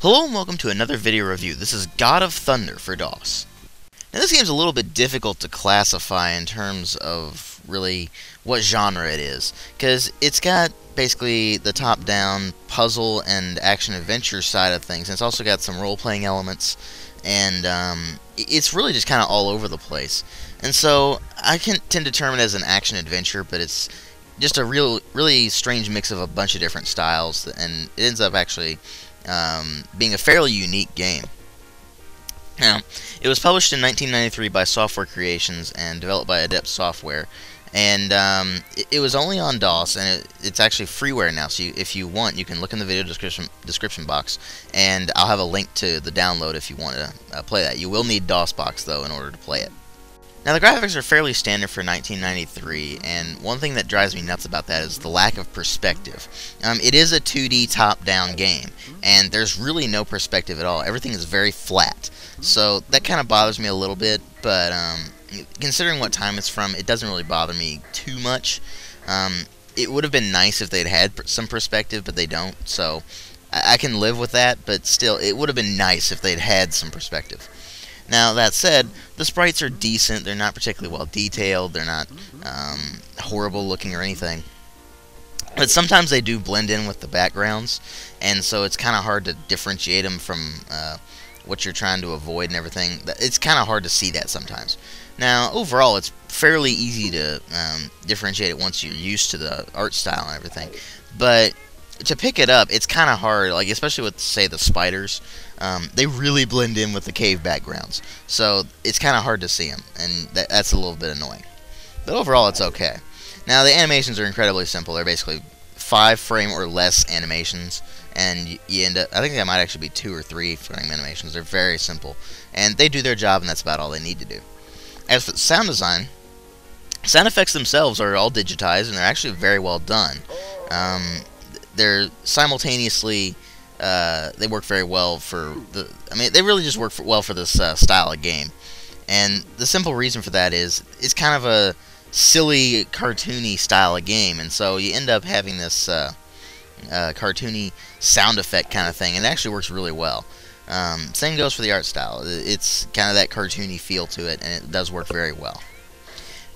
Hello and welcome to another video review. This is God of Thunder for DOS. Now this game's a little bit difficult to classify in terms of really what genre it is, because it's got basically the top-down puzzle and action-adventure side of things, and it's also got some role-playing elements, and it's really just kind of all over the place. And so I can tend to term it as an action-adventure, but it's just a really strange mix of a bunch of different styles, and it ends up actually being a fairly unique game. Now, it was published in 1993 by Software Creations and developed by Adept Software, and it was only on DOS, and it's actually freeware now, so if you want, you can look in the video description box, and I'll have a link to the download if you want to play that. You will need DOSBox, though, in order to play it. Now, the graphics are fairly standard for 1993, and one thing that drives me nuts about that is the lack of perspective. It is a 2D top-down game, and there's really no perspective at all. Everything is very flat, so that kind of bothers me a little bit, but considering what time it's from, it doesn't really bother me too much. It would have been nice if they'd had some perspective, but they don't, so I can live with that, but still, it would have been nice if they'd had some perspective. Now, that said, the sprites are decent. They're not particularly well detailed. They're not horrible looking or anything. But sometimes they do blend in with the backgrounds, and so it's kind of hard to differentiate them from what you're trying to avoid and everything. It's kind of hard to see that sometimes. Now, overall, it's fairly easy to differentiate it once you're used to the art style and everything. But to pick it up, it's kind of hard, like especially with, say, the spiders. They really blend in with the cave backgrounds, so it's kind of hard to see them, and that's a little bit annoying. But overall, it's okay. Now, the animations are incredibly simple. They're basically 5-frame or less animations, and you end up, I think there might actually be 2 or 3-frame animations. They're very simple, and they do their job, and that's about all they need to do. As for the sound design, sound effects themselves are all digitized, and they're actually very well done. They're simultaneously, they work very well for they really just work well for this style of game. And the simple reason for that is, it's kind of a silly, cartoony style of game, and so you end up having this cartoony sound effect kind of thing, and it actually works really well. Same goes for the art style. It's kind of that cartoony feel to it, and it does work very well.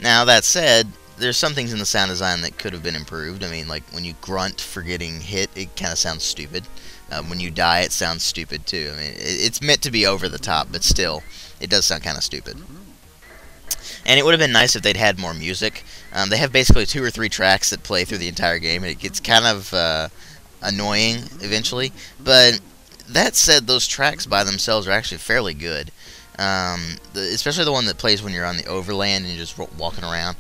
Now, that said, there's some things in the sound design that could have been improved. I mean, like when you grunt for getting hit, it kind of sounds stupid. When you die, it sounds stupid too. I mean, it's meant to be over the top, but still, it does sound kind of stupid. And it would have been nice if they'd had more music. They have basically 2 or 3 tracks that play through the entire game, and it gets kind of annoying eventually. But that said, those tracks by themselves are actually fairly good. Especially the one that plays when you're on the overland and you're just walking around.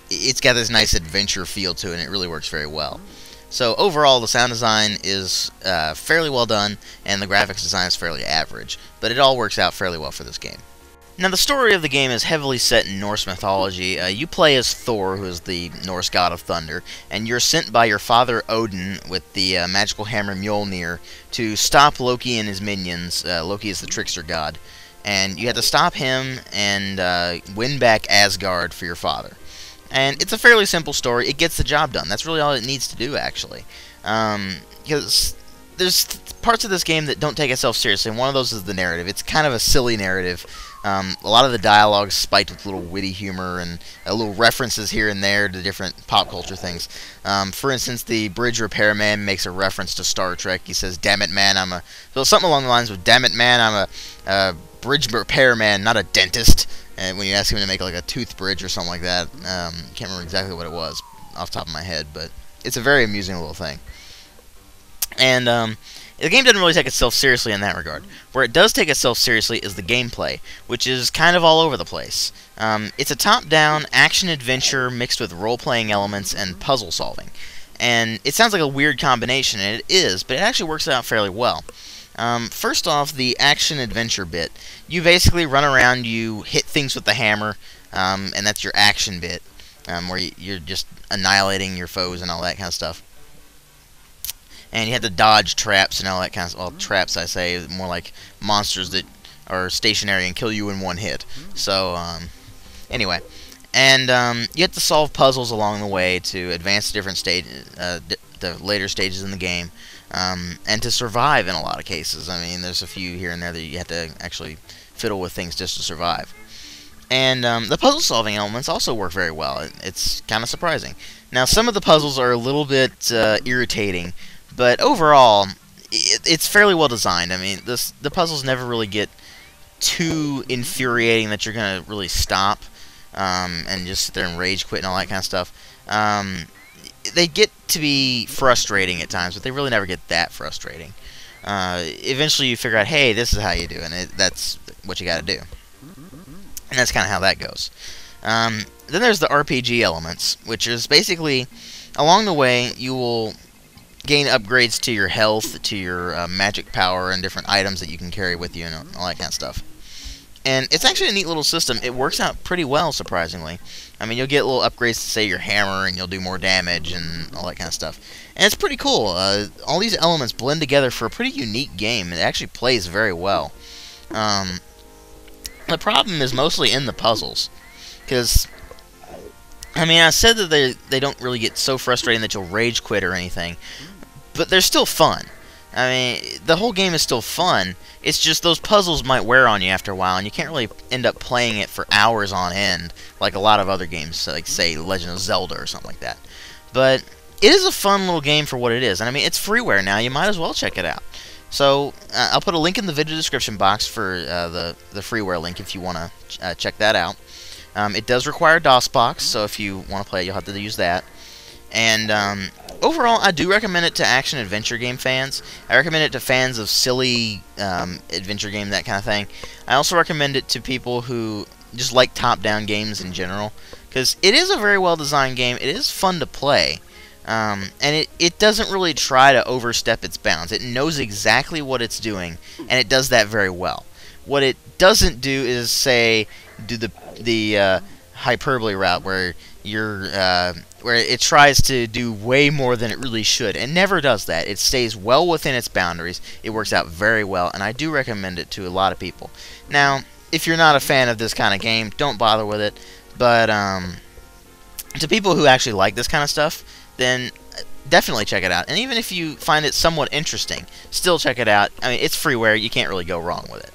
It's got this nice adventure feel to it, and it really works very well. So overall, the sound design is fairly well done, and the graphics design is fairly average, but it all works out fairly well for this game. Now, the story of the game is heavily set in Norse mythology. You play as Thor, who is the Norse god of thunder, and you're sent by your father Odin with the magical hammer Mjolnir to stop Loki and his minions. Loki is the trickster god, and you have to stop him and win back Asgard for your father. And it's a fairly simple story. It gets the job done. That's really all it needs to do, actually. Because there's parts of this game that don't take itself seriously, and one of those is the narrative. It's kind of a silly narrative. A lot of the dialogue is spiked with little witty humor and little references here and there to different pop culture things. For instance, the bridge repairman makes a reference to Star Trek. He says, "Damn it, man, I'm a..." So something along the lines of, "Damn it, man, I'm a bridge repairman, not a dentist." And when you ask him to make like a tooth bridge or something like that, can't remember exactly what it was off the top of my head, but it's a very amusing little thing. And the game doesn't really take itself seriously in that regard. Where it does take itself seriously is the gameplay, which is kind of all over the place. It's a top-down action-adventure mixed with role-playing elements and puzzle solving. And it sounds like a weird combination, and it is, but it actually works out fairly well. First off, the action-adventure bit. You basically run around, you hit things with the hammer, and that's your action bit, where you're just annihilating your foes and all that kind of stuff. And you have to dodge traps and all that kind of... Well, traps, I say, more like monsters that are stationary and kill you in one hit. So, anyway. And you have to solve puzzles along the way to advance to different stages, the later stages in the game. and to survive in a lot of cases. I mean, there's a few here and there that you have to actually fiddle with things just to survive. And the puzzle-solving elements also work very well. It's kind of surprising. Now, some of the puzzles are a little bit irritating, but overall, it's fairly well designed. I mean, the puzzles never really get too infuriating that you're going to really stop and just sit there and rage quit and all that kind of stuff. They get to be frustrating at times, but they really never get that frustrating. Eventually, you figure out, hey, this is how you do it. That's what you got to do. And that's kind of how that goes. Then there's the RPG elements, which is basically, along the way, you will gain upgrades to your health, to your magic power, and different items that you can carry with you, and all that kind of stuff. And it's actually a neat little system. It works out pretty well, surprisingly. I mean, you'll get little upgrades to, say, your hammer, and you'll do more damage, and all that kind of stuff. And it's pretty cool. All these elements blend together for a pretty unique game. It actually plays very well. The problem is mostly in the puzzles, because, I mean, I said that they don't really get so frustrating that you'll rage quit or anything, but they're still fun. I mean, the whole game is still fun. It's just those puzzles might wear on you after a while, and you can't really end up playing it for hours on end, like a lot of other games, like, say, Legend of Zelda or something like that. But it is a fun little game for what it is, and I mean, it's freeware now. You might as well check it out. So, I'll put a link in the video description box for the freeware link if you want to check that out. It does require DOSBox, so if you want to play it, you'll have to use that. And overall, I do recommend it to action-adventure game fans. I recommend it to fans of silly adventure game, that kind of thing. I also recommend it to people who just like top-down games in general, because it is a very well-designed game. It is fun to play. And it doesn't really try to overstep its bounds. It knows exactly what it's doing, and it does that very well. What it doesn't do is, say, do the hyperbole route where where it tries to do way more than it really should. It never does that. It stays well within its boundaries. It works out very well, and I do recommend it to a lot of people. Now, if you're not a fan of this kind of game, don't bother with it. But to people who actually like this kind of stuff, then definitely check it out. And even if you find it somewhat interesting, still check it out. I mean, it's freeware. You can't really go wrong with it.